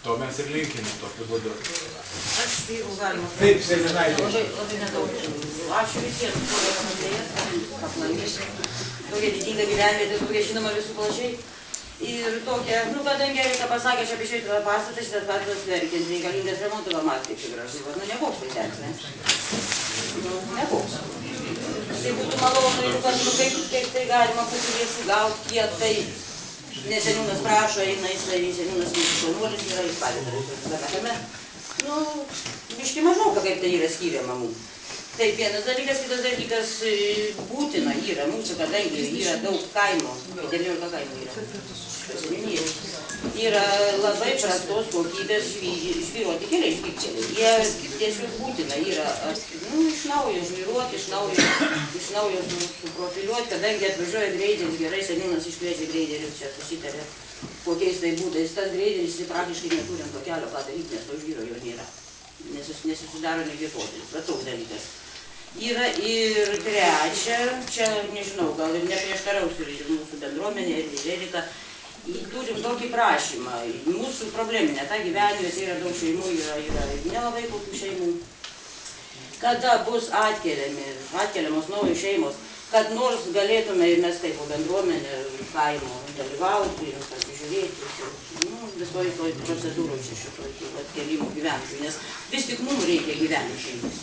To mes ir linkime tokiu būdu. Aš vyrų galima. Taip, seniūnaitė. Labai nedaug. Ačiū visiems, kurie pamatėjęs, aplankėsi. Tokia didinga gyvenvietė, tokia žinoma visų plačiai. Ir tokia, kadangi Erika pasakė, aš apie šitą pastatą, šitas pastatas verkiant, reikalingas remonto, gal matė, kaip gražu. Nekoks tai teks, ne? Nekoks. Tai būtų malonu, jeigu kad, kaip tai galima būtų lėšų gauti, kiek tai. Nes seniūnas prašo, eina į seniūnas šaunuolis yra įspalėta. Biški mažau, kaip tai yra skiriama mums. Taip, vienas dalykas, kitas dalykas būtina yra mūsų, kadangi yra daug kaimo, 19 kaimo yra, yra labai prastos kokybės žvyruoti keliai, žvyrkeliai. Jie tiesiog būtina yra iš naujo žvyruoti, iš naujo suprofiliuoti, kadangi atvažiuoja greideris, gerai seniūnas iškviečia greiderį, čia susitarė kokiais tai būdais. Tas greideris praktiškai neturim to kelio padaryti, nes to žvyro jo nėra, nes susidaro nevietotis, bet toks dalykas. Yra ir trečia, čia nežinau, gal ir neprieštarausiu ir mūsų bendruomenė, ir Erika, turim tokį prašymą, mūsų probleminė, ta gyvenvietė yra daug šeimų, yra nelabai kokių šeimų. Kada bus atkeliamos naujos šeimos, kad nors galėtume ir mes kaip bendruomenė kaimo dalyvauti ir pasižiūrėti visoje toj procedūroje šitoj atkėlimų gyventojų, nes vis tik mums reikia gyventi šeimus.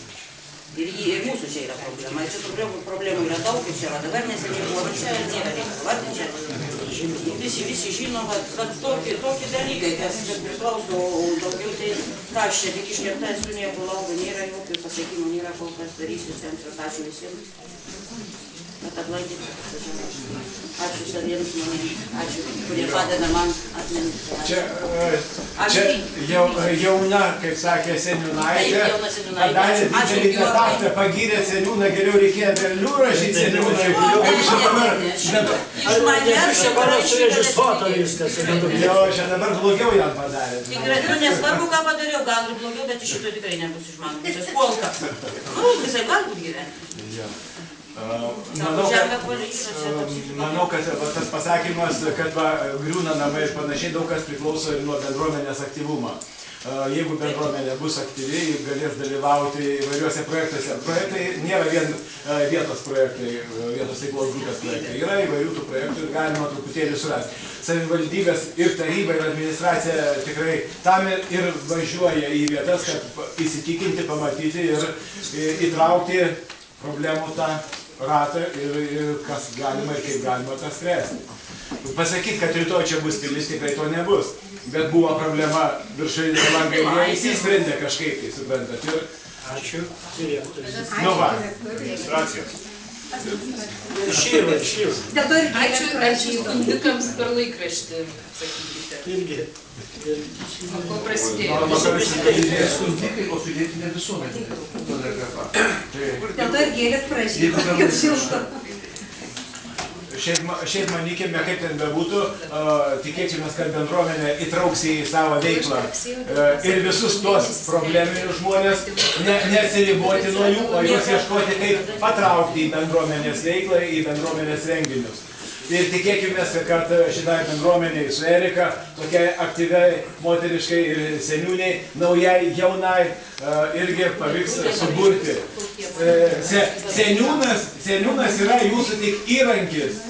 Ir mūsų čia yra problema. Ir čia problemų yra daug, ir čia dabar neseniai buvo, čia nėra reikia vardinti. Visi žino, kad tokie dalykai, kas priklauso daugiau, tai ką aš čia tik iškepta esu, nieko lauko, nėra jokių pasiekimų, nėra kol kas darysiu centras. Ačiū visiems, kad aplankyti. Ačiū saviems žmonėms, ačiū, kurie padeda man atminti. Čia jauna, kaip sakė seniūnaitė, padarė didelį kontaktą, pagyrė seniūną, geriau reikėjo derlių rašyti seniūną. Iš manęs čia surežisuota viskas. Jo, čia dabar blogiau jam padarė. Nesvarbu, ką padariau, gal ir blogiau, bet iš šito tikrai nebus iš mano. Čia skolka. Visai galbūt gyventi. Manau, kad tas pasakymas, kad griūna namai ir panašiai, daug kas priklauso ir nuo bendruomenės aktyvumo. Jeigu bendruomenė bus aktyvi, galės dalyvauti įvairiuose projektuose. Projektai nėra vien vietos projektai, vietos veiklos grupės projektai. Yra įvairių tų projektų ir galima truputėlį surasti. Savivaldybės ir taryba ir administracija tikrai tam ir važiuoja į vietas, kad įsitikinti, pamatyti ir įtraukti problemų tą ratą ir kas galima ir kaip galima tą spręsti. Pasakyti, kad rytoj čia bus pilis, tikrai to nebus. Bet buvo problema viršutinė langai, jie įsisprendė kažkaip, tai suprantat. Ačiū, direktorius. Nu va. Administracijos. Šyva. Ačiū skundikams per laikraštį, sakykite. Irgi. Ko prasidėjo? Skundikai, o pilietinė visuomenė. Dėl to ir gėlės prašyti. Šiaip manykime, kaip ten bebūtų, tikėkime, kad bendruomenė įtrauks į savo veiklą ir visus tuos probleminius žmonės, neatsiriboti nuo jų, o juos ieškoti, kaip patraukti į bendruomenės veiklą, į bendruomenės renginius. Ir tikėkime, kad šitai bendruomeniai su Erika, tokiai aktyviai, moteriškai ir seniūniai, naujai, jaunai, irgi pavyks suburti. Seniūnas yra jūsų tik įrankis,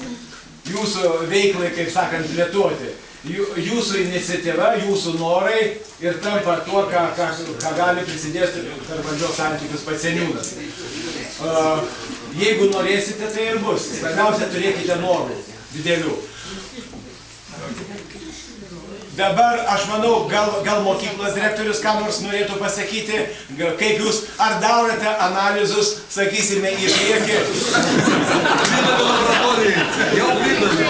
jūsų veiklai, kaip sakant, plėtoti. Jūsų iniciatyva, jūsų norai ir tampa tuo, ką gali prisidėti per valdžios santykius pats seniūnas. Jeigu norėsite, tai ir bus. Svarbiausia, turėkite norų didelių. Dabar, aš manau, gal mokyklos direktorius ką nors norėtų pasakyti, kaip jūs, ar darote analizus, sakysime, į priekį. Jau pridavė.